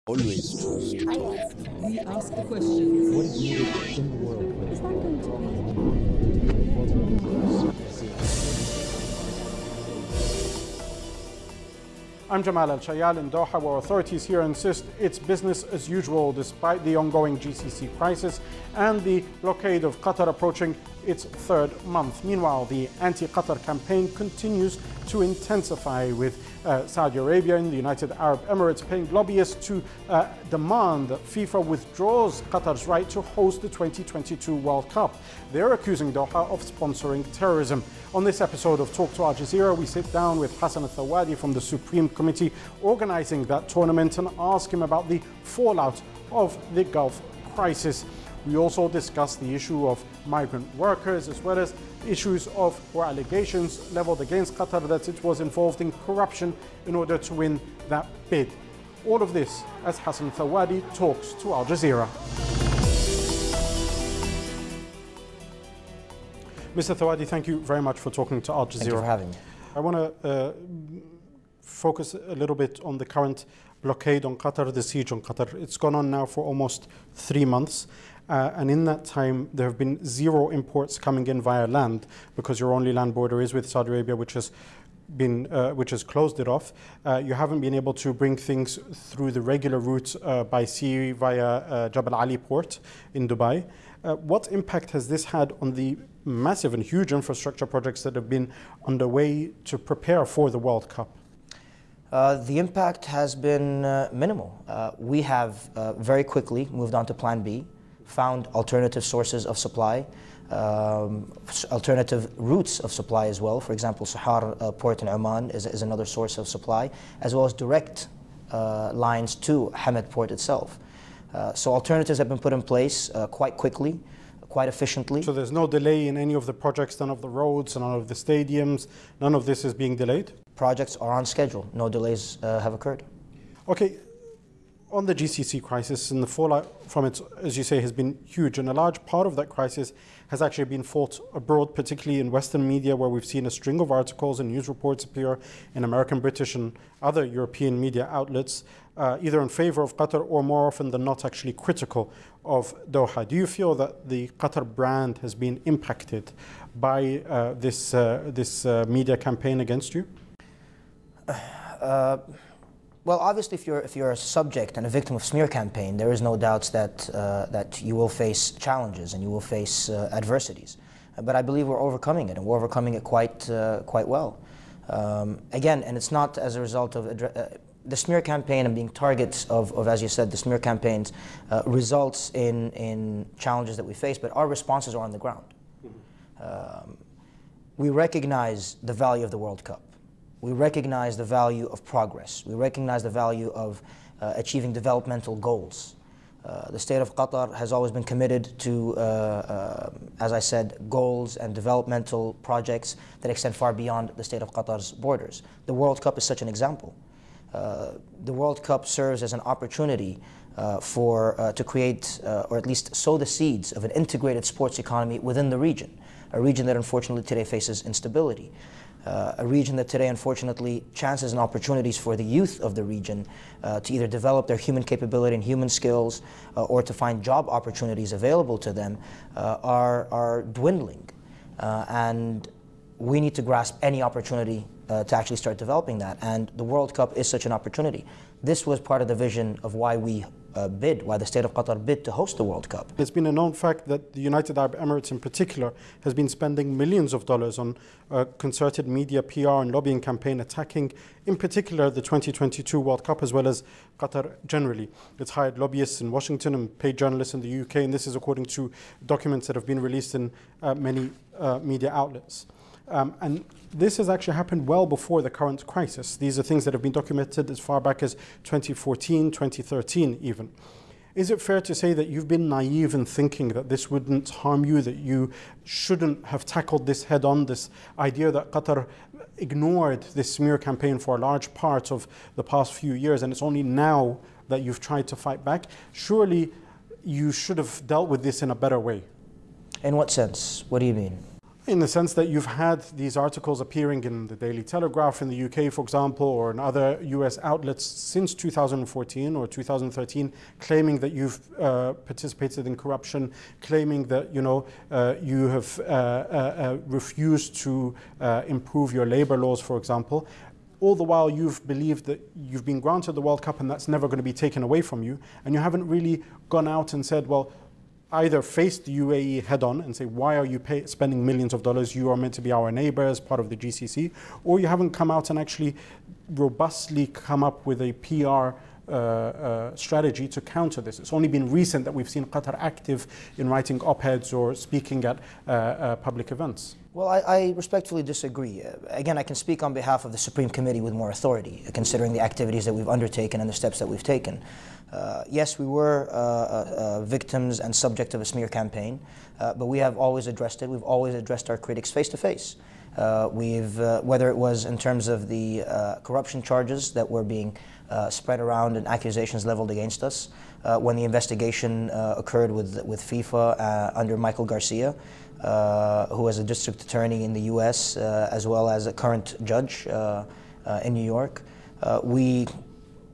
Always trust. We ask the questions. What is needed in the world? Is that going to be? I'm el-Shayyal in Doha, where authorities here insist it's business as usual despite the ongoing GCC crisis and the blockade of Qatar approaching its third month. Meanwhile, the anti-Qatar campaign continues to intensify, with Saudi Arabia and the United Arab Emirates paying lobbyists to demand that FIFA withdraws Qatar's right to host the 2022 World Cup. They're accusing Doha of sponsoring terrorism. On this episode of Talk to Al Jazeera, we sit down with Hassan al-Thawadi from the Supreme Committee organizing that tournament and ask him about the fallout of the Gulf crisis. We also discuss the issue of migrant workers, as well as issues of or allegations leveled against Qatar that it was involved in corruption in order to win that bid. All of this as Hassan al-Thawadi talks to Al Jazeera. Mr. Thawadi, thank you very much for talking to Al Jazeera. Thank you for having me. I want to focus a little bit on the current blockade on Qatar, the siege on Qatar. It's gone on now for almost 3 months. And in that time, there have been zero imports coming in via land, because your only land border is with Saudi Arabia, which has closed it off. You haven't been able to bring things through the regular route by sea via Jabal Ali port in Dubai. What impact has this had on the massive and huge infrastructure projects that have been underway to prepare for the World Cup? The impact has been minimal. We have very quickly moved on to Plan B, found alternative sources of supply, alternative routes of supply as well. For example, Sahar port in Oman is another source of supply, as well as direct lines to Hamad port itself. So alternatives have been put in place quite quickly, quite efficiently. So there's no delay in any of the projects, none of the roads, none of the stadiums, none of this is being delayed? Projects are on schedule. No delays have occurred. Okay. On the GCC crisis, and the fallout from it, as you say, has been huge, and a large part of that crisis has actually been fought abroad, particularly in Western media, where we've seen a string of articles and news reports appear in American, British and other European media outlets, either in favor of Qatar or more often than not actually critical of Doha. Do you feel that the Qatar brand has been impacted by this media campaign against you? Well, obviously, if you're a subject and a victim of smear campaign, there is no doubts that you will face challenges and you will face adversities. But I believe we're overcoming it, and we're overcoming it quite well. Again, and it's not as a result of the smear campaign and being targets of, as you said, the smear campaigns results in challenges that we face, but our responses are on the ground. We recognize the value of the World Cup. We recognize the value of progress. We recognize the value of achieving developmental goals. The state of Qatar has always been committed to, as I said, goals and developmental projects that extend far beyond the state of Qatar's borders. The World Cup is such an example. The World Cup serves as an opportunity to create, or at least sow the seeds of an integrated sports economy within the region, a region that unfortunately today faces instability. A region that today, unfortunately, chances and opportunities for the youth of the region to either develop their human capability and human skills or to find job opportunities available to them are dwindling. And we need to grasp any opportunity to actually start developing that. And the World Cup is such an opportunity. This was part of the vision of why we why the state of Qatar bid to host the World Cup. It's been a known fact that the United Arab Emirates in particular has been spending millions of dollars on a concerted media, PR and lobbying campaign attacking in particular the 2022 World Cup, as well as Qatar generally. It's hired lobbyists in Washington and paid journalists in the UK, and this is according to documents that have been released in many media outlets. And this has actually happened well before the current crisis. These are things that have been documented as far back as 2014, 2013 even. Is it fair to say that you've been naive in thinking that this wouldn't harm you, that you shouldn't have tackled this head on, this idea that Qatar ignored this smear campaign for a large part of the past few years, and it's only now that you've tried to fight back? Surely you should have dealt with this in a better way. In what sense? What do you mean? In the sense that you've had these articles appearing in the Daily Telegraph in the UK, for example, or in other US outlets since 2014 or 2013, claiming that you've participated in corruption, claiming that you have refused to improve your labor laws, for example. All the while you've believed that you've been granted the World Cup and that's never going to be taken away from you, and you haven't really gone out and said, well, either face the UAE head on and say, why are you spending millions of dollars? You are meant to be our neighbors, part of the GCC. Or you haven't come out and actually robustly come up with a PR strategy to counter this. It's only been recent that we've seen Qatar active in writing op-eds or speaking at public events. Well, I respectfully disagree. Again, I can speak on behalf of the Supreme Committee with more authority, considering the activities that we've undertaken and the steps that we've taken. Yes, we were victims and subject of a smear campaign, but we have always addressed it. We've always addressed our critics face to face. Whether it was in terms of the corruption charges that were being spread around and accusations leveled against us, when the investigation occurred with FIFA under Michael Garcia, who was a district attorney in the US, as well as a current judge in New York. We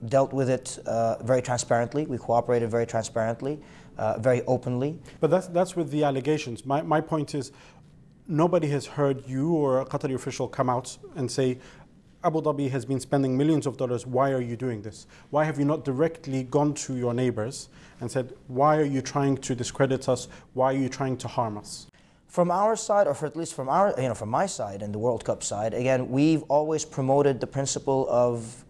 dealt with it very transparently. We cooperated very transparently, very openly. But that's with the allegations. My point is, nobody has heard you or a Qatari official come out and say, Abu Dhabi has been spending millions of dollars, why are you doing this? Why have you not directly gone to your neighbors and said, why are you trying to discredit us? Why are you trying to harm us? From our side, or at least from from my side and the World Cup side, again, we've always promoted the principle of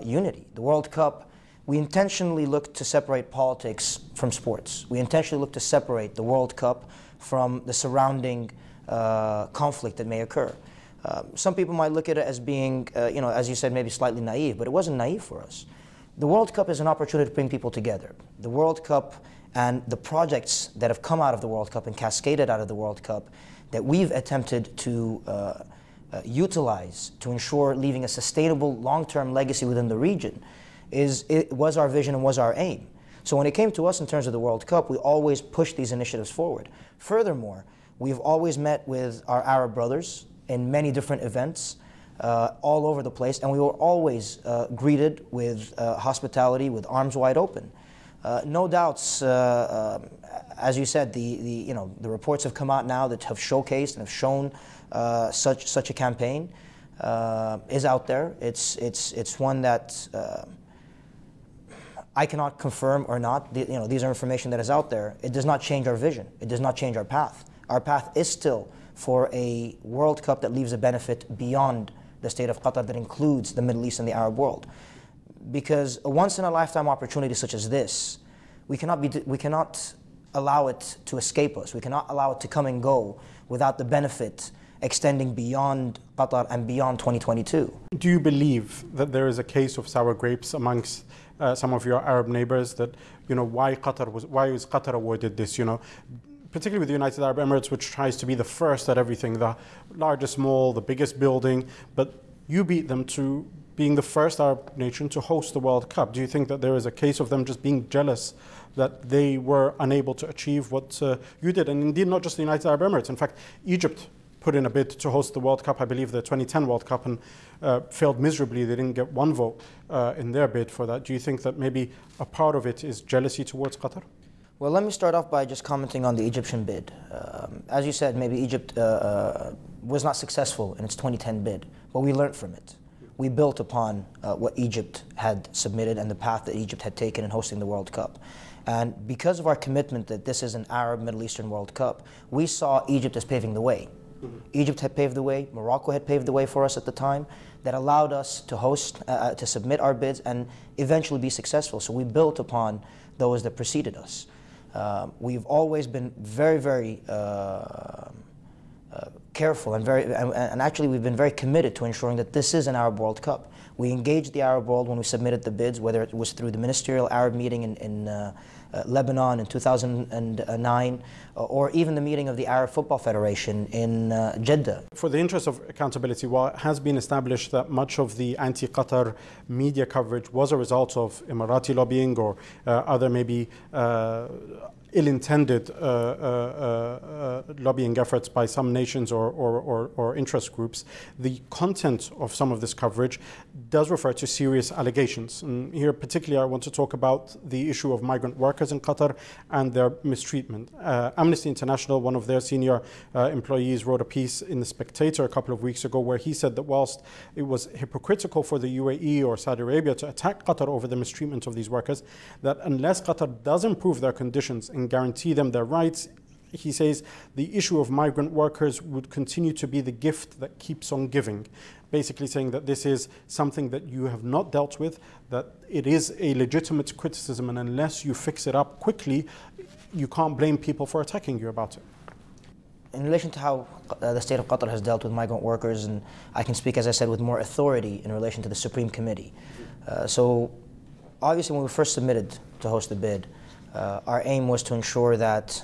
unity. The World Cup, we intentionally look to separate politics from sports. We intentionally look to separate the World Cup from the surrounding conflict that may occur. Some people might look at it as being, as you said, maybe slightly naive, but it wasn't naive for us. The World Cup is an opportunity to bring people together. The World Cup and the projects that have come out of the World Cup and cascaded out of the World Cup that we've attempted to utilize to ensure leaving a sustainable long-term legacy within the region was our vision and was our aim. So when it came to us in terms of the World Cup, we always pushed these initiatives forward. Furthermore, we've always met with our Arab brothers in many different events all over the place, and we were always greeted with hospitality, with arms wide open. No doubts, as you said, the reports have come out now that have showcased and have shown such a campaign is out there. It's one that I cannot confirm or not. These are information that is out there. It does not change our vision. It does not change our path. Our path is still for a World Cup that leaves a benefit beyond the state of Qatar, that includes the Middle East and the Arab world. Because a once-in-a-lifetime opportunity such as this, we cannot allow it to escape us. We cannot allow it to come and go without the benefit extending beyond Qatar and beyond 2022. Do you believe that there is a case of sour grapes amongst some of your Arab neighbors, that why is Qatar awarded this? Particularly with the United Arab Emirates, which tries to be the first at everything, the largest mall, the biggest building, but you beat them to being the first Arab nation to host the World Cup. Do you think that there is a case of them just being jealous that they were unable to achieve what you did? And indeed, not just the United Arab Emirates. In fact, Egypt put in a bid to host the World Cup, I believe the 2010 World Cup, and failed miserably. They didn't get one vote in their bid for that. Do you think that maybe a part of it is jealousy towards Qatar? Well, let me start off by just commenting on the Egyptian bid. As you said, maybe Egypt was not successful in its 2010 bid, but we learned from it. We built upon what Egypt had submitted and the path that Egypt had taken in hosting the World Cup. And because of our commitment that this is an Arab Middle Eastern World Cup, we saw Egypt as paving the way. Egypt had paved the way, Morocco had paved the way for us at the time, that allowed us to host, to submit our bids and eventually be successful. So we built upon those that preceded us. We've always been very, very careful and actually we've been very committed to ensuring that this is an Arab World Cup. We engaged the Arab world when we submitted the bids, whether it was through the ministerial Arab meeting in Lebanon in 2009, or even the meeting of the Arab Football Federation in Jeddah. For the interest of accountability, while it has been established that much of the anti-Qatar media coverage was a result of Emirati lobbying or other maybe ill-intended lobbying efforts by some nations or interest groups, the content of some of this coverage does refer to serious allegations. And here particularly I want to talk about the issue of migrant workers in Qatar and their mistreatment. Amnesty International, one of their senior employees, wrote a piece in The Spectator a couple of weeks ago where he said that whilst it was hypocritical for the UAE or Saudi Arabia to attack Qatar over the mistreatment of these workers, that unless Qatar does improve their conditions and guarantee them their rights, he says the issue of migrant workers would continue to be the gift that keeps on giving. Basically saying that this is something that you have not dealt with, that it is a legitimate criticism, and unless you fix it up quickly, you can't blame people for attacking you about it. In relation to how the state of Qatar has dealt with migrant workers, and I can speak, as I said, with more authority in relation to the Supreme Committee. So obviously when we first submitted to host the bid, our aim was to ensure that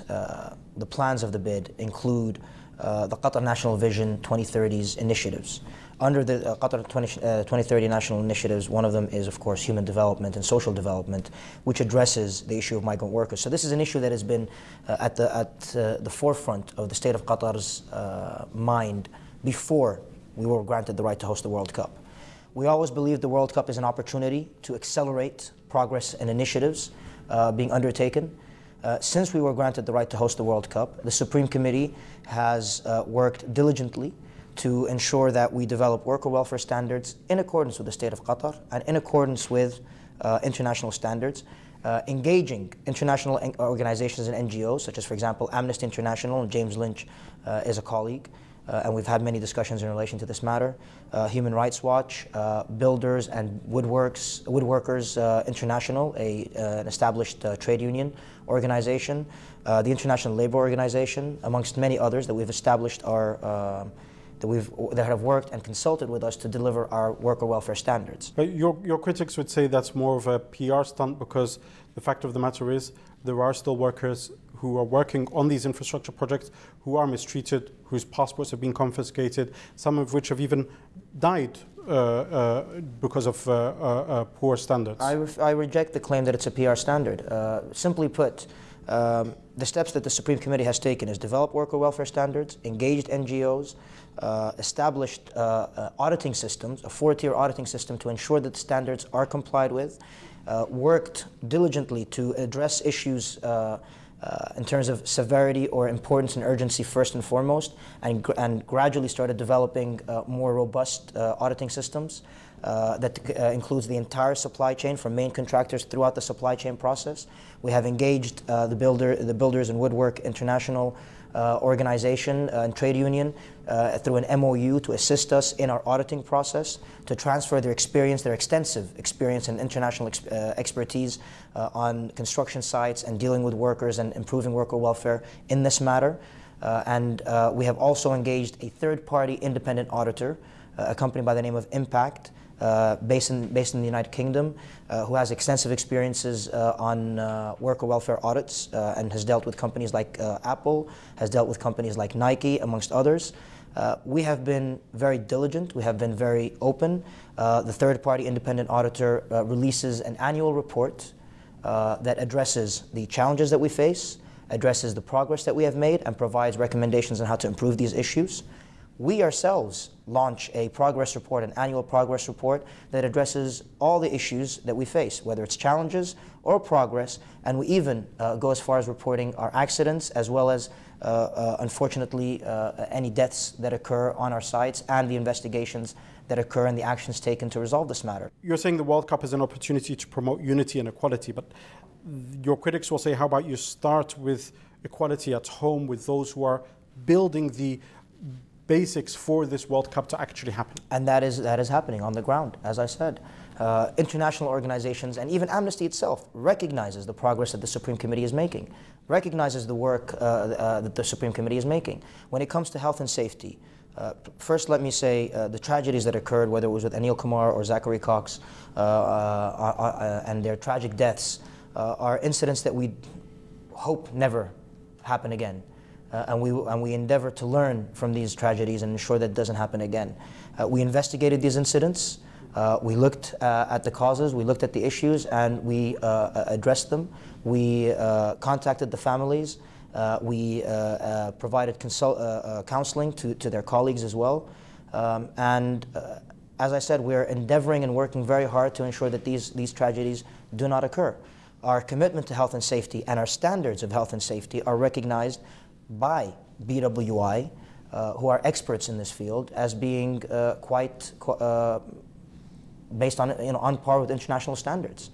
the plans of the bid include the Qatar National Vision 2030's initiatives. Under the Qatar 2030 national initiatives, one of them is, of course, human development and social development, which addresses the issue of migrant workers. So this is an issue that has been at the forefront of the state of Qatar's mind before we were granted the right to host the World Cup. We always believe the World Cup is an opportunity to accelerate progress and initiatives being undertaken. Since we were granted the right to host the World Cup, the Supreme Committee has worked diligently to ensure that we develop worker welfare standards in accordance with the state of Qatar and in accordance with international standards, engaging international organizations and NGOs, such as, for example, Amnesty International, and James Lynch is a colleague, and we've had many discussions in relation to this matter, Human Rights Watch, Builders and Woodworkers International, an established trade union organization, the International Labour Organization, amongst many others that we've established that have worked and consulted with us to deliver our worker welfare standards. But your critics would say that's more of a PR stunt, because the fact of the matter is there are still workers who are working on these infrastructure projects who are mistreated, whose passports have been confiscated, some of which have even died because of poor standards. I reject the claim that it's a PR standard. Simply put, the steps that the Supreme Committee has taken is develop worker welfare standards, engaged NGOs, established auditing systems, a 4-tier auditing system to ensure that the standards are complied with, worked diligently to address issues in terms of severity or importance and urgency first and foremost, and gradually started developing more robust auditing systems that includes the entire supply chain from main contractors throughout the supply chain process. We have engaged the Builders and Woodwork International organization and trade union through an MOU to assist us in our auditing process, to transfer their experience, their extensive experience and international expertise on construction sites and dealing with workers and improving worker welfare in this matter. And we have also engaged a third-party independent auditor, a company by the name of Impact, based in the United Kingdom, who has extensive experiences on worker welfare audits and has dealt with companies like Apple, has dealt with companies like Nike, amongst others. We have been very diligent, we have been very open. The third-party independent auditor releases an annual report that addresses the challenges that we face, addresses the progress that we have made, and provides recommendations on how to improve these issues. We ourselves launch a progress report, an annual progress report that addresses all the issues that we face, whether it's challenges or progress, and we even go as far as reporting our accidents as well as, unfortunately, any deaths that occur on our sites and the investigations that occur and the actions taken to resolve this matter. You're saying the World Cup is an opportunity to promote unity and equality, but your critics will say, how about you start with equality at home with those who are building the basics for this World Cup to actually happen? And that is happening on the ground, as I said. International organizations and even Amnesty itself recognizes the progress that the Supreme Committee is making, recognizes the work that the Supreme Committee is making. When it comes to health and safety, first let me say the tragedies that occurred, whether it was with Anil Kumar or Zachary Cox, and their tragic deaths, are incidents that we hope never happen again. And we endeavor to learn from these tragedies and ensure that it doesn't happen again. We investigated these incidents. We looked at the causes, we looked at the issues, and we addressed them. We contacted the families. We provided counseling to their colleagues as well. As I said, we're endeavoring and working very hard to ensure that these tragedies do not occur. Our commitment to health and safety and our standards of health and safety are recognized by BWI, who are experts in this field, as being quite based on par with international standards.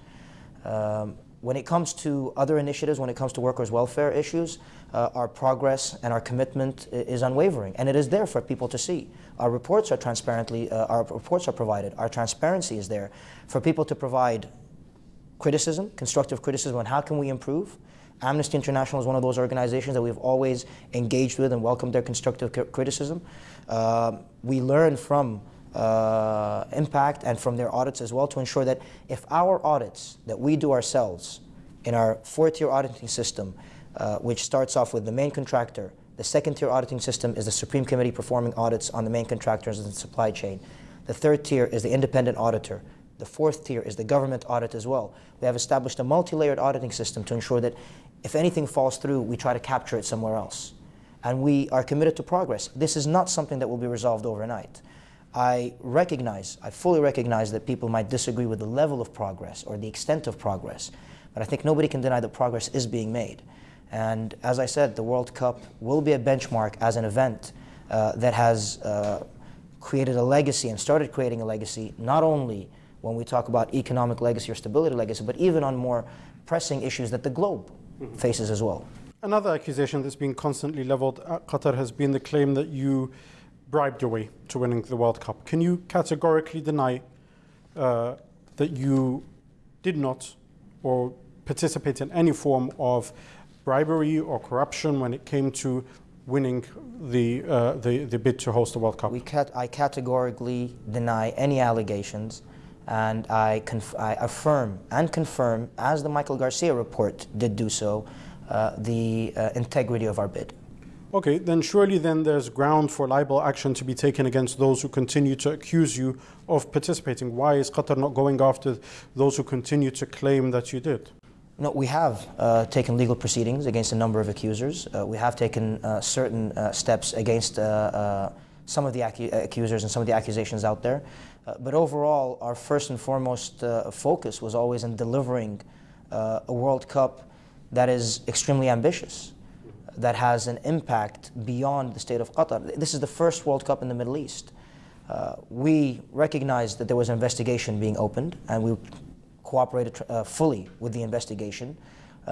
When it comes to other initiatives, when it comes to workers' welfare issues, our progress and our commitment is unwavering, and it is there for people to see. Our reports are provided. Our transparency is there for people to provide criticism, constructive criticism on how can we improve. Amnesty International is one of those organizations that we've always engaged with and welcomed their constructive criticism. We learn from Impact and from their audits as well to ensure that if our audits that we do ourselves in our 4-tier auditing system, which starts off with the main contractor, the 2nd-tier auditing system is the Supreme Committee performing audits on the main contractors and the supply chain. The 3rd tier is the independent auditor. The 4th tier is the government audit as well. We have established a multi-layered auditing system to ensure that if anything falls through, we try to capture it somewhere else. And we are committed to progress. This is not something that will be resolved overnight. I fully recognize that people might disagree with the level of progress or the extent of progress, but I think nobody can deny that progress is being made. And as I said, the World Cup will be a benchmark as an event that has created a legacy and started creating a legacy, not only when we talk about economic legacy or stability legacy, but even on more pressing issues that the globe faces as well. Another accusation that's been constantly leveled at Qatar has been the claim that you bribed your way to winning the World Cup. Can you categorically deny that you did not or participate in any form of bribery or corruption when it came to winning the bid to host the World Cup? I categorically deny any allegations, and I affirm and confirm, as the Michael Garcia report did do so, the integrity of our bid. Okay, then surely then there's ground for libel action to be taken against those who continue to accuse you of participating. Why is Qatar not going after those who continue to claim that you did? No, we have taken legal proceedings against a number of accusers. We have taken certain steps against some of the accusers and some of the accusations out there. But overall, our first and foremost focus was always in delivering a World Cup that is extremely ambitious, that has an impact beyond the state of Qatar. This is the first World Cup in the Middle East. We recognized that there was an investigation being opened, and we cooperated fully with the investigation,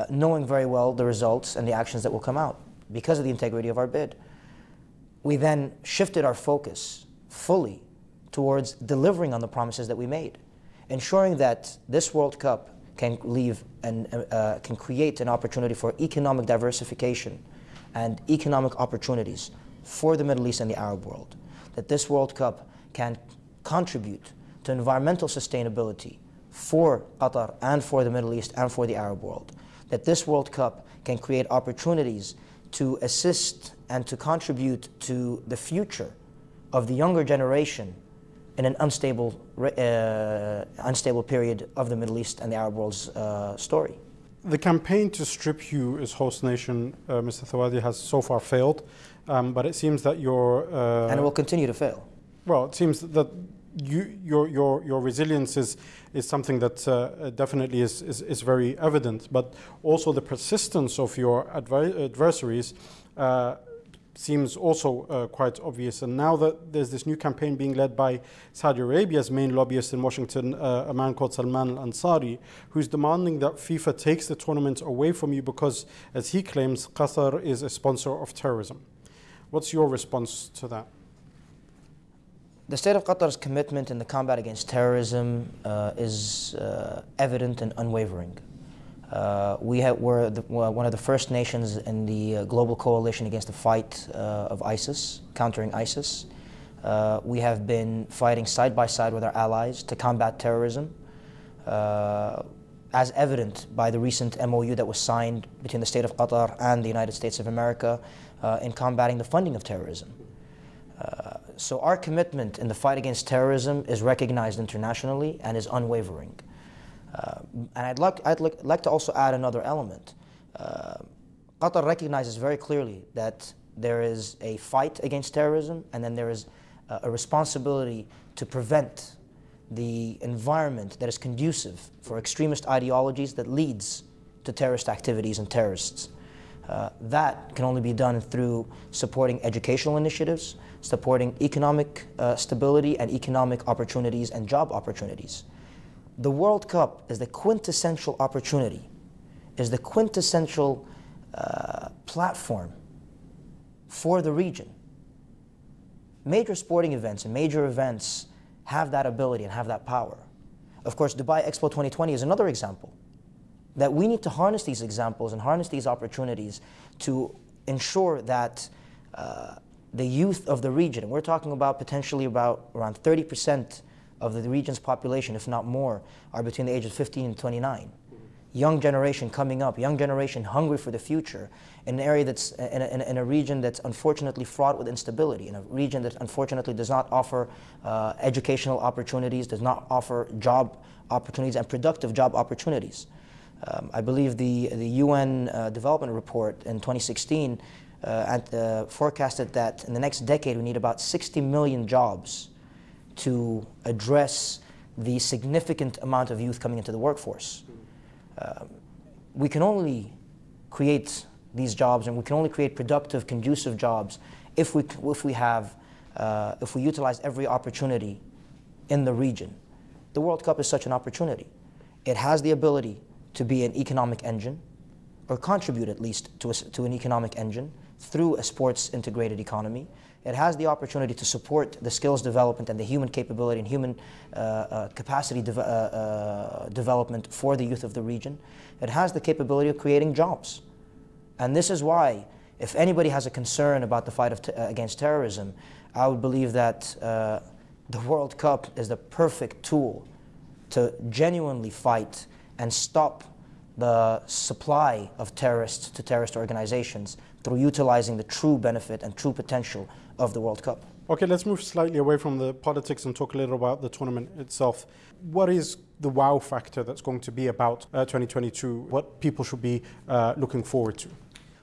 knowing very well the results and the actions that will come out because of the integrity of our bid. We then shifted our focus fully towards delivering on the promises that we made, ensuring that this World Cup can leave and can create an opportunity for economic diversification and economic opportunities for the Middle East and the Arab world, that this World Cup can contribute to environmental sustainability for Qatar and for the Middle East and for the Arab world, that this World Cup can create opportunities to assist and to contribute to the future of the younger generation in an unstable period of the Middle East and the Arab world's story. The campaign to strip you as host nation, Mr. Thawadi, has so far failed, but it seems that your... and it will continue to fail. Well, it seems that your resilience is something that definitely is very evident, but also the persistence of your adversaries seems also quite obvious. And now that there's this new campaign being led by Saudi Arabia's main lobbyist in Washington, a man called Salman al-Ansari, who's demanding that FIFA takes the tournament away from you because, as he claims, Qatar is a sponsor of terrorism. What's your response to that? The state of Qatar's commitment in the combat against terrorism is evident and unwavering. We're one of the first nations in the global coalition against the fight of ISIS, countering ISIS. We have been fighting side by side with our allies to combat terrorism, as evident by the recent MOU that was signed between the state of Qatar and the United States of America in combating the funding of terrorism. So our commitment in the fight against terrorism is recognized internationally and is unwavering. And I'd like to also add another element. Qatar recognizes very clearly that there is a fight against terrorism, and then there is a responsibility to prevent the environment that is conducive for extremist ideologies that leads to terrorist activities and terrorists. That can only be done through supporting educational initiatives, supporting economic stability and economic opportunities and job opportunities. The World Cup is the quintessential opportunity, is the quintessential platform for the region. Major sporting events and major events have that ability and have that power. Of course, Dubai Expo 2020 is another example. That we need to harness these examples and harness these opportunities to ensure that the youth of the region, and we're talking about potentially about around 30% of the region's population, if not more, are between the ages of 15 and 29. Young generation coming up, young generation hungry for the future, in an area that's, in a region that's unfortunately fraught with instability, in a region that unfortunately does not offer educational opportunities, does not offer job opportunities and productive job opportunities. I believe the UN development report in 2016 forecasted that in the next decade we need about 60 million jobs to address the significant amount of youth coming into the workforce. We can only create these jobs, and we can only create productive, conducive jobs if we utilize every opportunity in the region. The World Cup is such an opportunity. It has the ability to be an economic engine, or contribute at least to an economic engine through a sports integrated economy. It has the opportunity to support the skills development and the human capability and human capacity development for the youth of the region. It has the capability of creating jobs. And this is why, if anybody has a concern about the fight against terrorism, I would believe that the World Cup is the perfect tool to genuinely fight and stop the supply of terrorists to terrorist organizations through utilizing the true benefit and true potential of the World Cup. Okay, let's move slightly away from the politics and talk a little about the tournament itself. What is the wow factor that's going to be about 2022? What people should be looking forward to?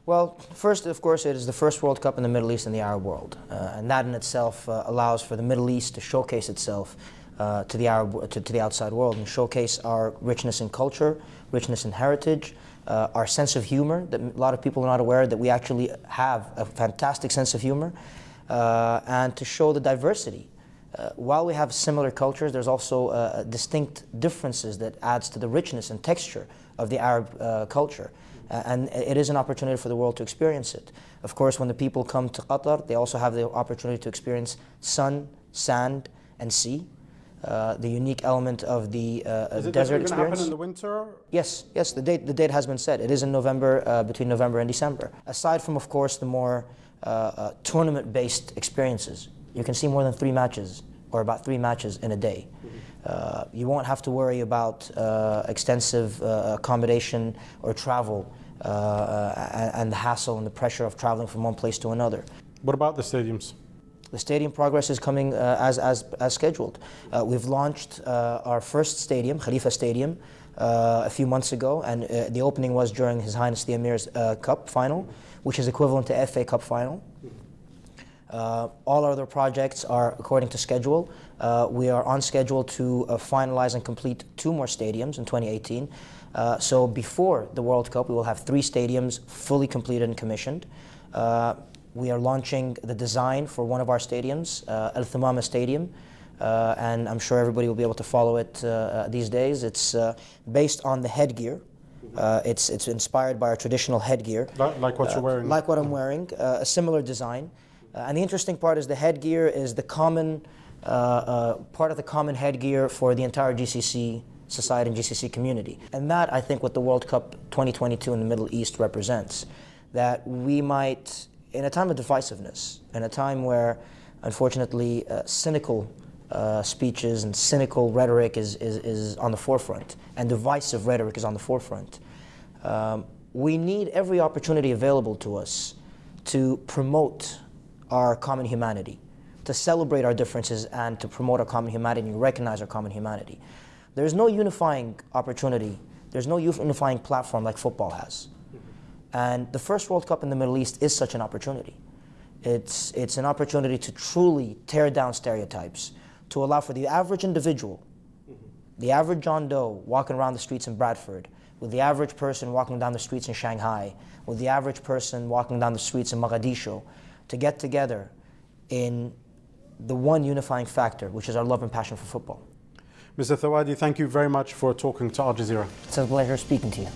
Well, first, of course, it is the first World Cup in the Middle East and the Arab world. And that in itself allows for the Middle East to showcase itself to the outside world and showcase our richness in culture, richness in heritage, our sense of humor, that a lot of people are not aware that we actually have a fantastic sense of humor, and to show the diversity. While we have similar cultures, there's also distinct differences that adds to the richness and texture of the Arab culture. And it is an opportunity for the world to experience it. Of course, when the people come to Qatar, they also have the opportunity to experience sun, sand, and sea. The unique element of the desert experience. Is it going to happen in the winter? Yes, the date has been set. It is in November, between November and December. Aside from, of course, the more tournament-based experiences, you can see more than 3 matches, or about 3 matches in a day. You won't have to worry about extensive accommodation or travel and the hassle and the pressure of traveling from one place to another. What about the stadiums? The stadium progress is coming as scheduled. We've launched our first stadium, Khalifa Stadium, a few months ago, and the opening was during His Highness the Emir's Cup final, which is equivalent to FA Cup final. All our other projects are according to schedule. We are on schedule to finalize and complete 2 more stadiums in 2018. So before the World Cup, we will have 3 stadiums fully completed and commissioned. We are launching the design for one of our stadiums, al-Thawadi Stadium, and I'm sure everybody will be able to follow it these days. It's based on the headgear. It's inspired by our traditional headgear. Like what you're wearing? Like what I'm wearing, a similar design. And the interesting part is the headgear is the common, part of the common headgear for the entire GCC society and GCC community. And that, I think, what the World Cup 2022 in the Middle East represents. That we might, in a time of divisiveness, in a time where, unfortunately, cynical speeches and cynical rhetoric is on the forefront, and divisive rhetoric is on the forefront, we need every opportunity available to us to promote our common humanity, to celebrate our differences and to promote our common humanity and recognize our common humanity. There's no unifying opportunity, there's no unifying platform like football has. And the first World Cup in the Middle East is such an opportunity. It's an opportunity to truly tear down stereotypes, to allow for the average individual, the average John Doe walking around the streets in Bradford, with the average person walking down the streets in Shanghai, with the average person walking down the streets in Mogadishu, to get together in the one unifying factor, which is our love and passion for football. Mr. Thawadi, thank you very much for talking to Al Jazeera. It's a pleasure speaking to you.